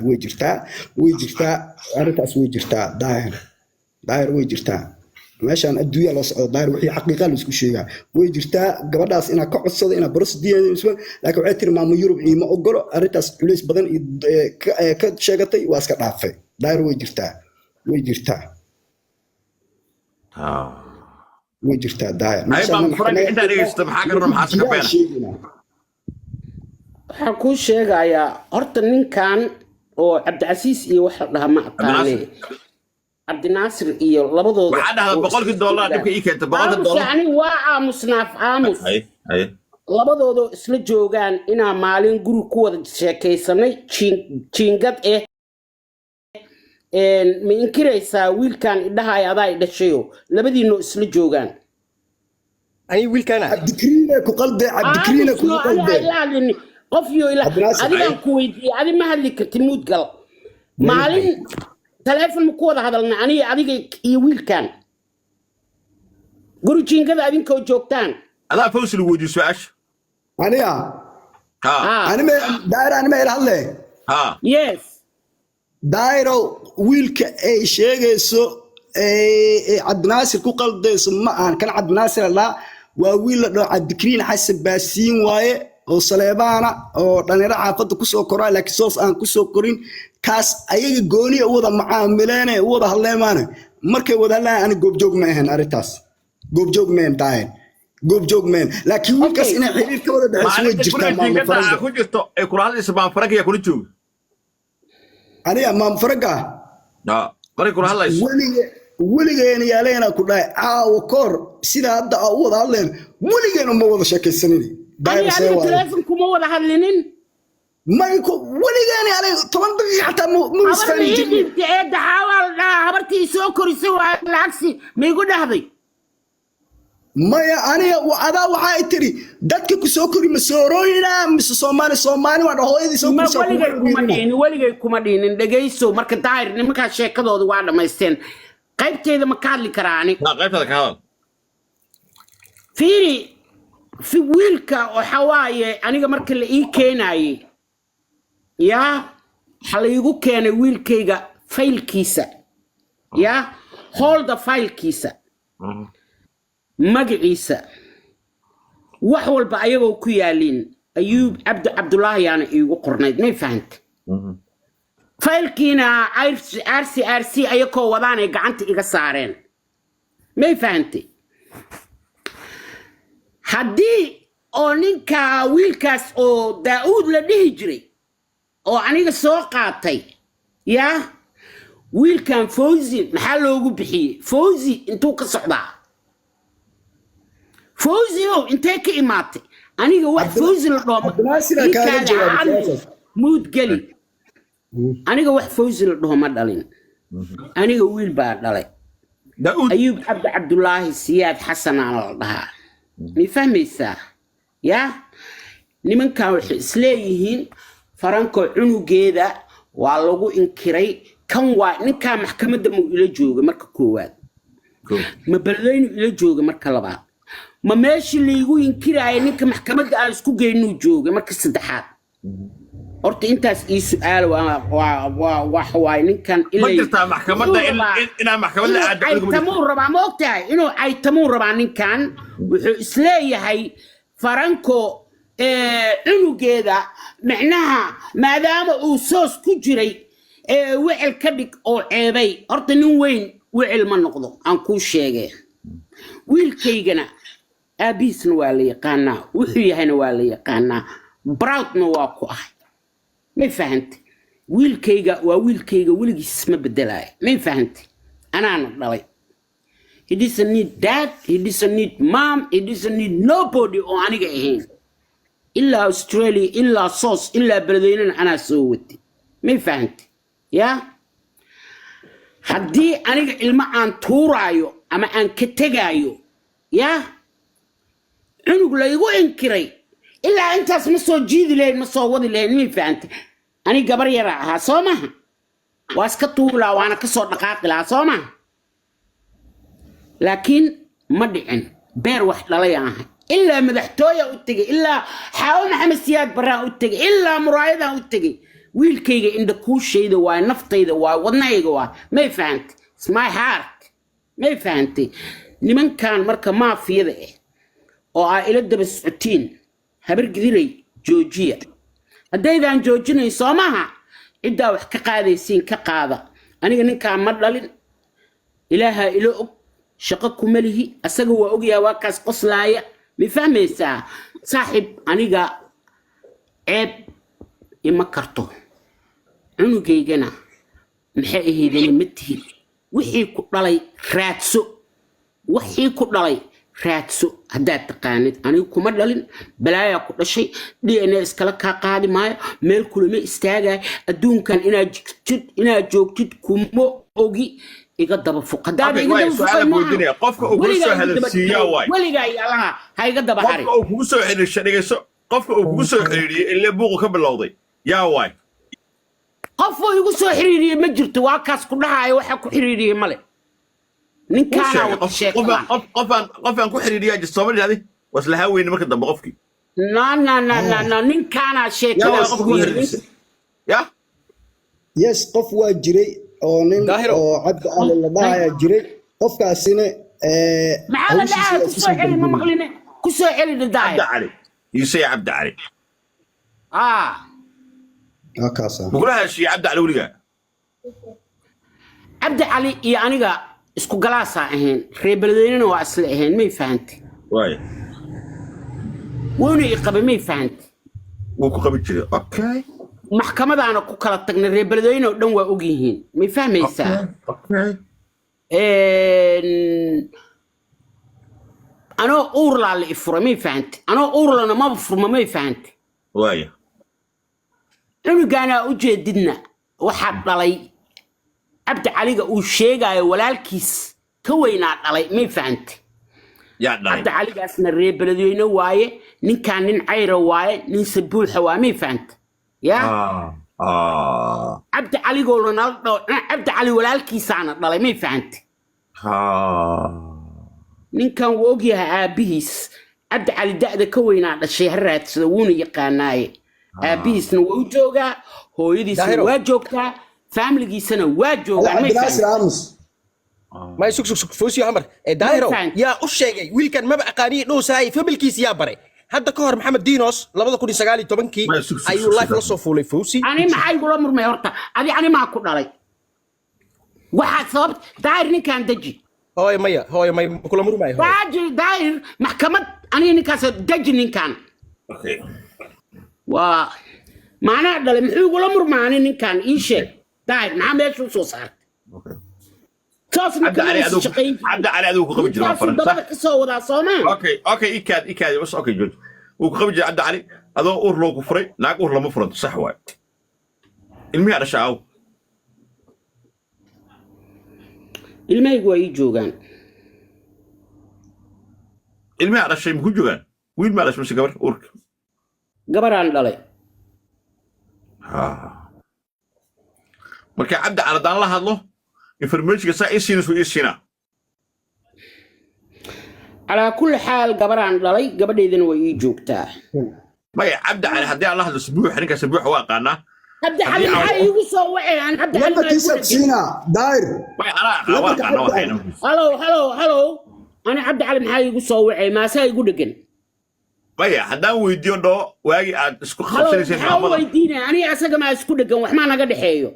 ويجرتا أرتاس ويجرتا داير ويجرتا meeshaan adduunya la socdo daar wixii xaqiiqo la isku sheegaa way jirtaa gabadhaas ina ka codsado ina baras diiso laakiin waxay tiri maamo Yurub ima ogolo arintaas culays badan ka sheegatay waa iska dhaafay daar way jirtaa way jirtaa daar ay baan furan inta dhigeysto maxaa ka run xaska beena waxa ku sheegaya horta ninkan oo Cabdicasiis iyo waxa dhaha ma aqaanay عبد الناصر إيه لبضو وحدها بقولك الدولار نبكي إيه كنت بقولك الدولار يعني وعامس ناف عامس أي لبضو إسل جوجان إنا مالين جرو كود شيء سنة تشينجت إيه من كريسا ويل كان ده هاي هذا الشيء لبدي إنه إسل جوجان أي ويل كان عبدكرينا كقلده عبدكرينا كقلده لا لأن قفيو إلى هذا كويت هذا ما هاللي كتموت قال مالين تلفون مكود هذا المعني عليك يويل كان قروشين كذا أبين كوجوكتان هذا فوز الوجود سواش أنا داير أنا ما يرحله يس دايرو ويلك أي شيء سو عبد الناصر كوكل ده سمع كان عبد الناصر لا وويل عبدكرين حسب باسين واي oo Saleebana oo dhalinyaro xaafada ku soo koray laakiin soos aan ku soo korin kaas ayaga gooni u wada macaamileen u wada hadleemaan markay wada hadlaan goobjoog ma ahan arintaas goobjoog meen daayn goobjoog meen laakiin wiilkaas inay xiriir ka wada dhaxayso way jirtaa ma faraga ku jirto ay kuraada isbaan faraga kula joog aniga ma faraga bari kuraada weligeena yaaleena ku dhaay kor sida hadda u wada hadleen weligeena ma wada sheekaysanini أنا تلفون كم ولا هاللينين ما يكون ولا يعني على طبعا حتى مو مسفاني جدي تعد حاول هبرتي سكر يسوي العكس ما يقول هذي ما يا أنا وأنا وحايتري دتك كسكري مسوروينا مس صومالي وأنا هو يدي سكر ولا كومادين دقيسو مركز داير نمك شيء كذا وواحد ما يستين قيب كذا مكان اللي كراني لا قيب هذا كهذا فيري في ويلكا وحواي أنا مركز اللي كيناي يا حليقو كان ويلكيغا فايل كيسة يا هولد فايل كيسة مقعيسة وحول بأيغو كيالين أيوب عبد الله يعني يقو قرنيد ما فهمت فايل كينا RC أيكو وضاني قعنت إيغا سارين ما فهمتي haddii oo ninka wiilkaas oo Daawud la dhihi jiray oo aniga soo qaatay yaa wiilkan Fawzi maxaa loogu bixiyay Fawzi intuu ka socdaa Fawzi oo intee ka imaatay aniga wax Fawzi la dhoomo mood gali aniga wax Fawzi la dhoomo dhalin aniga wiil baa dhalay Daawud Ayub Abdullahi Siyaad Xasan aan la dhahaa مفهميسا يا نمن كانوا إسلاميين فرانكو عنو جيدا واللغو إنكري كان نكا محكمة دمو إلى جوغة مركا كواد ما بلين إلى جوغة مركا لبا ما ماشي اللي يقول إنكري نكا محكمة دا اسكو جينو جوغة مركا السدحات أرتي إنتاس إي سؤال وحواي نكان إلا ما قلتها محكمة دا إنا محكمة دا أي تمور ربع موقتها إنو أي تمور ربع نكان وإسلاي هاي فرانكو إنو جيدا معناها ما دام أوسوس كجري وعل كبك أو عيبي أرتي نوين وعل من نقضو أنكو شيغي ويل كيغنا أبيس نوالي يقانا وحيها نوالي يقانا براوت نواكو أحي ما فهمت ويلكيغا وويلكيغا ولغيس ما بدلاي ما فهمت انا نضلي he doesn't need dad he doesn't need mom he doesn't need nobody او aniga ahayn illa Australia illa sauce illa بلدين انا سويتي ما فهمت يا hadii aniga ilma aan tuuraayo ama aan ka tagaayo ya cunug la igu inkiray إلا أنت اسمه سوجيد لين مصوّد لين مين فهمت أنا جبر يراها صومها واسكتوا لا وأنا كسر دقائق لا صومها لكن مدعن بير واحد لا ياها إلا مدحتويا وتجي إلا حاول محمد سياد برا وتجي إلا مرايدة وتجي wiilkayga indha kuushayda waa naftayda waa wadnahayga waa may fahantay it's my heart may fahantay nimankan marka maafiyada ah oo aa ila daba socotiin habar gidiray joojiya haddaydan joojinay soo maaha ciddaa wax ka qaadaysiin ka qaada aniga ninkaan ma dhalin ilaaha ilo og shaqo kuma lihi asaga waa ogyaa waa kaas qoslaaya ma fahmaysaa saaxib aniga ceeb ima karto cunugaygana maxay ahaydeen ma tihid wixii ku dhalay raadso wixii ku dhalay raadso haddaad taqaanid anigu kuma dhalin balaayaa ku dhashay DNA iskala kaa qaadi maayo meel kulama istaagay adduunkan inaad joogtid kuma ogi iga daba fuq haddaad iga daba fuqay qofka ugu soo hadalsiiyaa waay weligaa yaalaha ha iga daba hari qofka ugu soo xiriirshadhigayso qofka ugu soo xiriiriyay ilaa buuqa ka bilowday yaa waay qof oo igu soo xiriiriyay ma jirto waa kaas ku dhahayo waxa ku xiriiriyay male ninkaana wada sheekada qofaan ku xiriiriyaa jirto Soomaaliyeed wasla haween marka dambe qofkii na ninkaana sheekada ya yes qof waa jiray oo nin oo cabdi ali la dhaaya jiray qofkaasina maxaa la dhahaa ku soo xiri ma maqline ku soo xiri daay cabdi ali yusay cabdi ali kaasa bugulaha shii cabdi ali waliga cabdi ali iyo aniga isku galaasa ahayn reebaladeenina waa isla ahayn may fahantay waay wuuna iqaba may fahantay wuu ku qabi jiray okay maxkamadaana ku kala tagnay reebaladeenina oo dhan waa og yihiin may fahmaysaa okay anoo uur laa la ifura may fahantay anoo uur lana maba furma may fahantay waay cunugaana u jeedidna waxaa dhalay cabdi caliga uu sheegayo walaalkiis ka weynaa dhalay may fahantay yaa dhalay cabdi caligaasna reebaladweyne waaye ninkaan nin cayra waaye nin sabuuxa waa may fahantay ya cabdi caligoo ronaldo cabdi cali walaalkiisaana dhalay may fahantay ninkan wuu ogyahay aabihiis cabdi cali da'da ka weynaa dhashay ha raadsada wuuna yaqaanaaye aabihiisna waa u joogaa hooyadiisna waa joogtaa faamiligiisana waa joogaan may ما يسوق سوق فوسي عمر دايرو يا أشيء ويل كان ما بقى قاني نو ساي فبالكيس يا بري هذا كهر محمد دينوس لما كوني سجالي تبنكي أيو لايف لصفولي فوسي أنا ما حيقول أمر ما يرتا هذه أنا ما أقول عليه واحد صابت داير كان دجي هو يا مايا كل أمر ما هو داير محكمة أنا نكاس دجي كان اوكي معناه ده لما يقول أمر ما أنا كان إيش داير نعم إيش وصو صار اوكي عبد علي أدوك قبل جرا فرنسا اوكي إيكاد بس اوكي جود وقبل عبد علي هذا اور لو كفري ناق اور لما فرنت صح واي المي على شاو المي جوي جوغان المي على شيء مكو جوغان وين ما مش قبر اورك قبران دلي marka cabdi على daan la hadlo information sa isina على كل حال قبران دلي gabadheedina way ii joogtaa ما عبد علي هدي الله الاسبوع ninka asbuuc waa qaana عبد علي maxay igu soo waceen عبد علي لما تسبسينا داير ما انا waa qaana waxayna هلو انا عبد علي maxay igu soo waceen ma saa igu dhagan maya hadaan weydiyo dho waagi aad isku qabsanaysan maxaa weydiinay ani asaga ma isku dhagan wax ma naga dhaxeeyo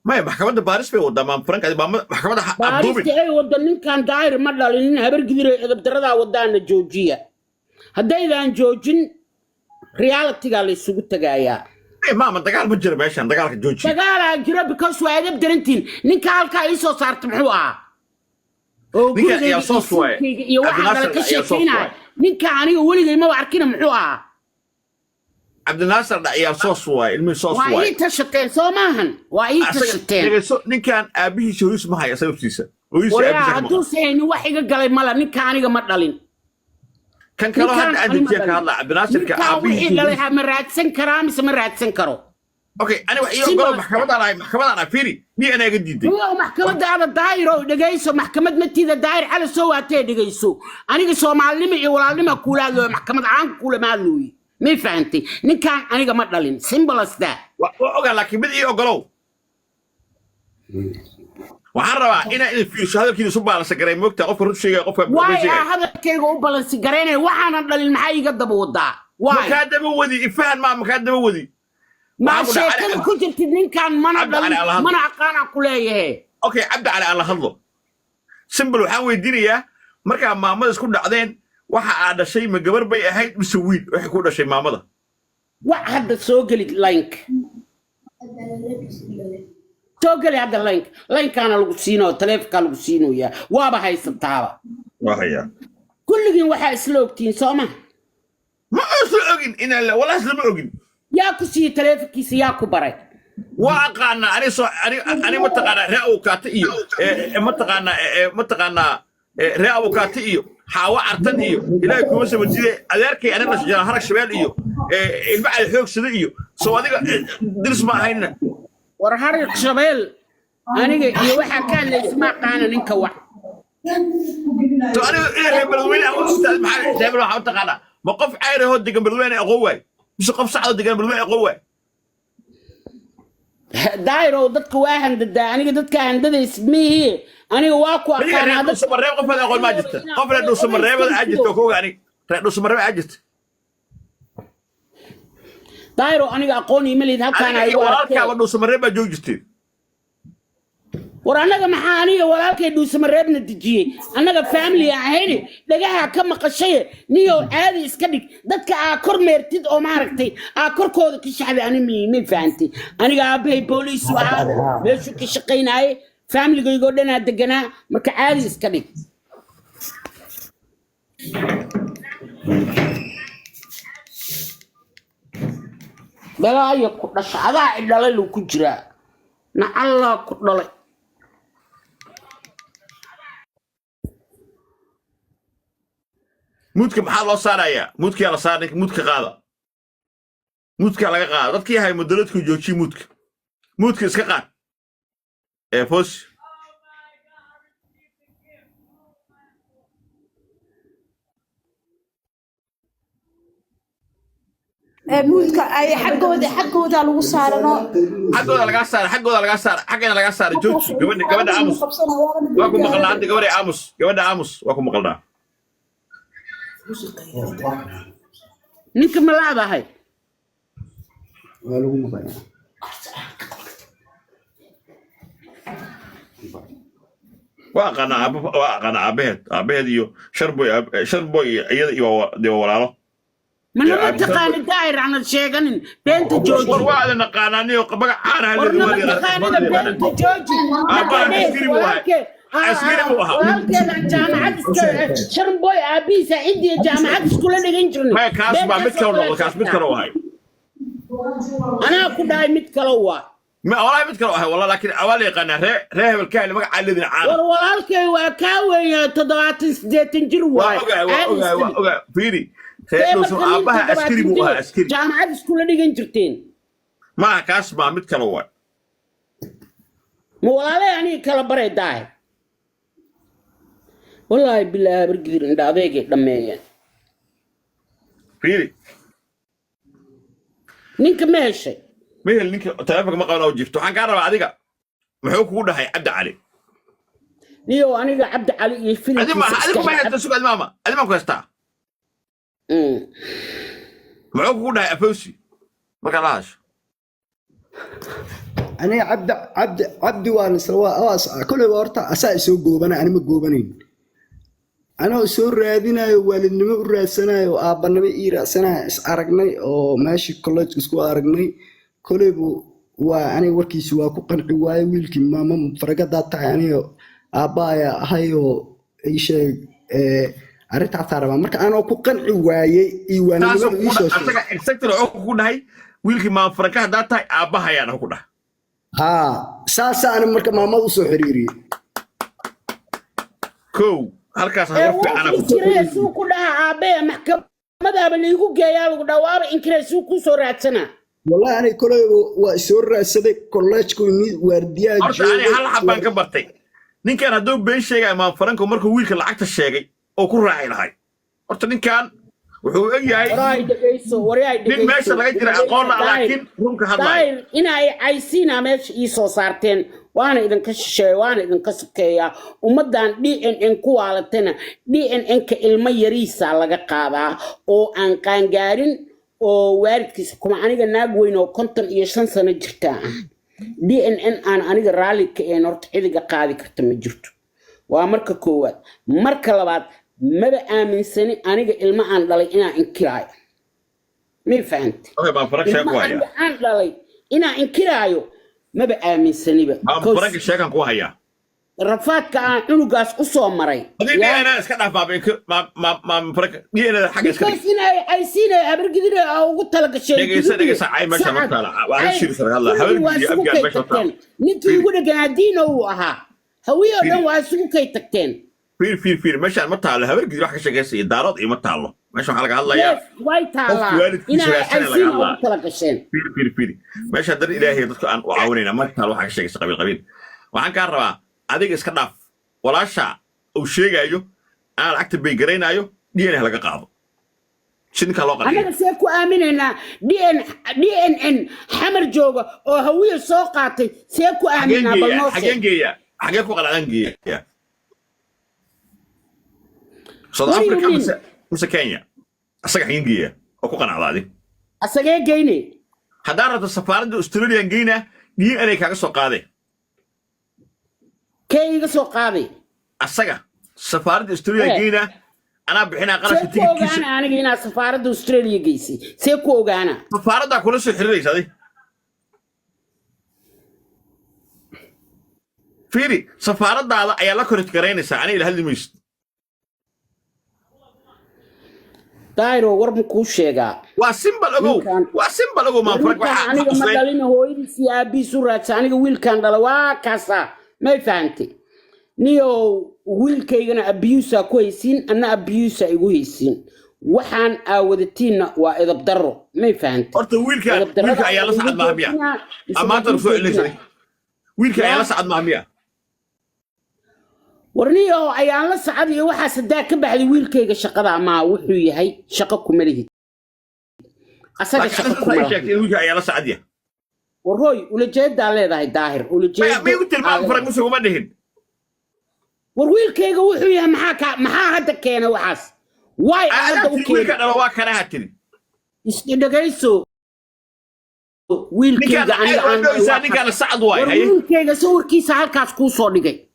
maya maxkamadda baaris bay wada maan franka maxkamadda abduubin baaris ay wada ninkan daayir ma dhalin habar gidiray edab darada wadaana joojiya haddaydan joojin reality-ga la isugu tagayaa maama dagaal ma jiro meeshan dagaalka joojiya dagaalaa jira because waa edab darantiin ninka halkaa ii soo saartay muxuu ahaa oo ninka ayaa soo suway iyo waxaa kale ka sheekeynaya ninka aniga weligay maba arkina muxuu ahaa cabdinaasir ayaa soo suway ilmi soo suway waa ii tashateen soo maahan waa ii tashateen ninkan aabihiisa horiis ma haya sababtiisa hadduu sahayni wax iga galay mala ninka aniga ma dhalin kan kale hadda aad ka hadla cabdinaasirka aabihiisa ma raadsan karaa mise ma raadsan karo okay ani wax iyo golo maxkamadana fiiri ni ana iga diiday maxkamadda ada daayiro dhageyso maxkamad matiida daayir cali soo waatay dhageyso aniga Soomaalnimo iyo walaalnimo kuulaado maxkamad aan kuula maadlooyi ما فهمتي نكان أنا ما دلين simple as that وأوكي لكن بدي أقوله وحرّوا إنا إن في شهادة كذا صبّا على سكرين موقت قف رد شيء قف واي هذا كيغو بالانس غرينه waxaana dhalin maxay iga daba wadaa waay ka daba wadi ifaan ma ka daba wadi ma sheekada ku jirtid ninkan mana dhalin mana aqaan ku leeyahay okay abda ala alla hadlo simple waxaan weydiinayaa marka maamada isku dhacdeen waxa aad dhashay ma gabar bay ahayd mise wiil waxay ku dhashay maamada wax hadda soo gali link توقلي هذا اللينك كان لو سينو تليف كان لو سينو يا وابا هاي سبتها وهي كل جين واحد اسلوبتين سوما ما اسلوبين ان ولا اسلوبين يا كسي تليف كيسي يا كبرت واقعنا انا متقانا راو كاتيو متقانا راو كاتيو حاوا عرتن iyo ilaahay kuma soo wajiyay adeerkay anaga shaqada harag shabeel iyo ilmaha xoog sida iyo soo adiga diris ma ahayna ورهارك شبيل أنا يجي واحد كان يسمع قانا نكوع. تو أنا إيه بلوين أقول أستاذ محمد جايب له حاطة قانا موقف عيره هو دقن بلوين أقوى مش قف صعد دقن بلوين أقوى. دايرو ضدك واحد ضد أنا ضدك عند ذي اسمه أنا واقع كان هذا سمر ريب قف هذا أقول ما جت قف لأنه سمر ريب عجت وكو يعني لأنه سمر ريب عجت. دايرو أنا أقوني ملي ذا كان أيوة ورالك ودو سمريبا جوجتي ورانك محاني ورالك دو سمريبا نتجي أنا فاميلي عهيني لقاها كم قشية نيو عادي اسكدك دتك أكر مرتد أو معركتي أكر كودك الشعبي أنا مين فهمتي أنا أبي بوليس وعاد بيشو كشقين هاي فاميلي يقول لنا دقنا مرك عادي اسكدك بلا يكون الشعراء اللي له كجرا نعلا كدلي مودك maxaa loo saaraya moodka la saaray moodka qaada moodka laga qaado dadkii hay mudaladku jooji moodka iska qaad fos مودك أي حقوده لو صارنا حقوده laga saar xaqina laga saar jooji gabadha aamus waa ku maqalnaa hadda gabadha aamus waa ku maqalnaa ninka malaada hay waa lagu maqalnaa waa qana abeed iyo sharboy iyada iyo walaalo من هو تقاني داير عن الشيغان بنت جوجي ورواده نقانانيو قبق عانها ورنا تقاني بنت جوجي عسكري بو اها والكن جامعه شربوي ابي سعيد جامعه كلها دغنجرني ما كاس با مid kale wahay انا كداي مid kale waa ما والله mid kale wahay والله لكن awali qana reebel ka magac aalidina caan walaalkay waa ka weyn 78 jir waay oga fiiri سيدوسو أباها أسكري بوها أسكري جامعة سكولة دي جنجرتين ما كاس ما مت كلوا مو والله يعني كلا بري داي والله بالله برجير عند هذاك دمية فيري نينك ماشي مين نينك تلفك ما قالوا جفتو حن قرب عليك محوك وده هي عبد علي نيو أنا عبد علي يفيني هذه ما هي تسوق الماما هذه ما كويستا معوك وده أفوسي ما كلاش أنا عبد وأنا سوا كل ورطة أساس سوق أنا مجوبنين أنا سور رادينا والدنا مرسنا وأبنا بيرسنا أرجني أو ماشي كلش كسكو أرجني كل وأنا وركي سوا كقن عواي ويلكي ماما فرقة داتا يعني أبايا هايو إيش أريد أعترف مرك أنا كقن عواي إيوانا إيش أكثر عقود هاي ويلكي ما فرقة داتا أباها يعني كده ساسا أنا مرك ماما وسحريري كو halkaas aan wax fiican ku inkireysu ku dhaha aabe maxkamada liigu geeyaa lagu dhawaaba inkireysu ku soo raadsana wallahi ani kole waa soo raadsaday college-ku waardiyaa joogay ani hal xabban ka bartay ninkan hadduu been sheegay ma faranko markuu wiilka lacagta sheegay oo ku raacay lahay horta ninkan wuxuu og yahay waraay dhageyso waraay dhageyso nin meesha laga jira aqoon laakiin runka hadlay inay aysiina meesha ii soo saarteen waana idinka shisheeyo waana idinka sokeeyaa ummadan DNN ku waalatana DNN ka ilmo yariisa laga qaadaa oo aan qaangaarin oo waalidkiisa kuma aniga naag weyn oo 55 sano jirta DNN aan aniga raali ka ee horta xidiga qaadi karta ma jirto waa marka koowaad marka labaad maba aaminsani aniga ilmo aan dhalay inaan inkiraayo ma fahanti okay ma faraq sheeg waaya aan dhalay inaan inkiraayo maba aaminsaniba ma faraq sheegan ku haya rafaadka aan cunugaas u soo maray adiga ana iska dhaafay ma faraq diina xaq iska inay ay siinay abargidina ugu tala gashay dhageysa ay meesha ma taala waa shir sarqalla habargidi abgaar meesha taala ninkii ugu dhagaa diino uu ahaa hawiyo dhan waa isugu kay tagteen fiir meesha ma taalo habargidi wax ka sheegaysay daarad ima taalo meesha waxa laga hadlayaa way taala inay ay siin ugu tala gasheen fiir meesha dar ilaahay dadku aan u caawinayna ma taalo wax ka sheegaysay qabiil waxaan ka rabaa adiga iska dhaaf walaasha uu sheegayo aan lacagta bay gareynayo DNA laga qaado shinka loo qadiyo anaga see ku aaminayna DNN xamar jooga oo hawiyo soo qaatay see ku aaminaa bal noo xagee ku qaladaan geeya South Africa mise Kenya asaga xageen geeya oo ku qanacdaadi asagee geeyne haddaan rabto safaaradda Australia geeyna DNA kaaga soo qaaday كيف سو قاضي أسجع سفارة أستراليا جينا أنا بحنا قرص تيجي كيس أنا جينا سفارة أستراليا جيسي سيكو جانا سفارة ده كله سحر ليش هذه فيري سفارة ده على أيلا كرت كرينة سعني لهذا مش دايرو ورم كوشيجا واسمبل أجو ما فرق واحد أنا ما دلنا هو يدي أبي سورة أنا ويل كان دلوا كاسا ما فهمتي نيو ويل كيجنا أبيوسا كويسين أنا أبيوسا يقويسين وحن أودتينا وإذا بدروا ما فهمتي أرت ويل كأيلا سعد مهمية أما ترفع ليش ويل كأيلا سعد مهمية ورنيو أيلا سعد يوحى صدق بعد ويل كيجا شقة مع وحوي هاي شقة كمله أصدق شقة كمله ويل كأيلا سعدية وروي ولجيد عليه ذا داهر ولجيد ما يقتل ما فرق مسوي ما دهن وروي كيجا وحوي محا هذا كينا وحاس واي هذا ويل كأنا روا كنا هاتين استدقيسو ويل كيجا أنا كان سعد واي ويل كيجا صور كيس هالكاس كوسو دقي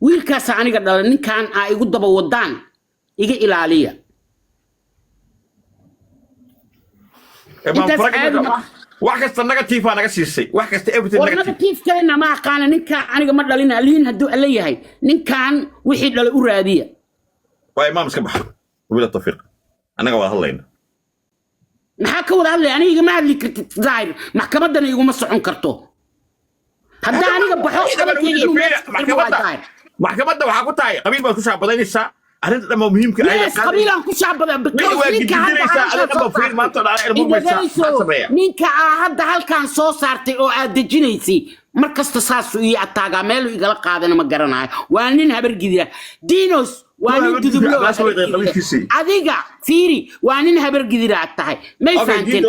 ويل كاس أنا قدر إن كان يقول دبا ودان يجي إلى عليا wax kasta negative naga siisay wax kasta everything negative kana ma aqaan ninka aniga ma dhalin aliin haduu leeyahay ninkan wixii dhalay u raadiya way imaam iska bax wila tawfiiq anaga wada hadlayna maxaa ka wada hadlay aniga ma hadli kartid zaahir maxkamadan iguma socon karto hadda aniga baxo maxkamadda waxa ku tahay qabiil baad ku shaabadeynaysaa arrinta dhammaan muhiimka ah qabiilan ku shaabadan ninka hadda halkan soo saartay oo aad dejinaysay markasta saas uu ataaga meel igala qaadana ma garanayo waa nin habar gidira dinos waa nin dudublo adiga fiiri waa nin habar gidira tahay may fahanteen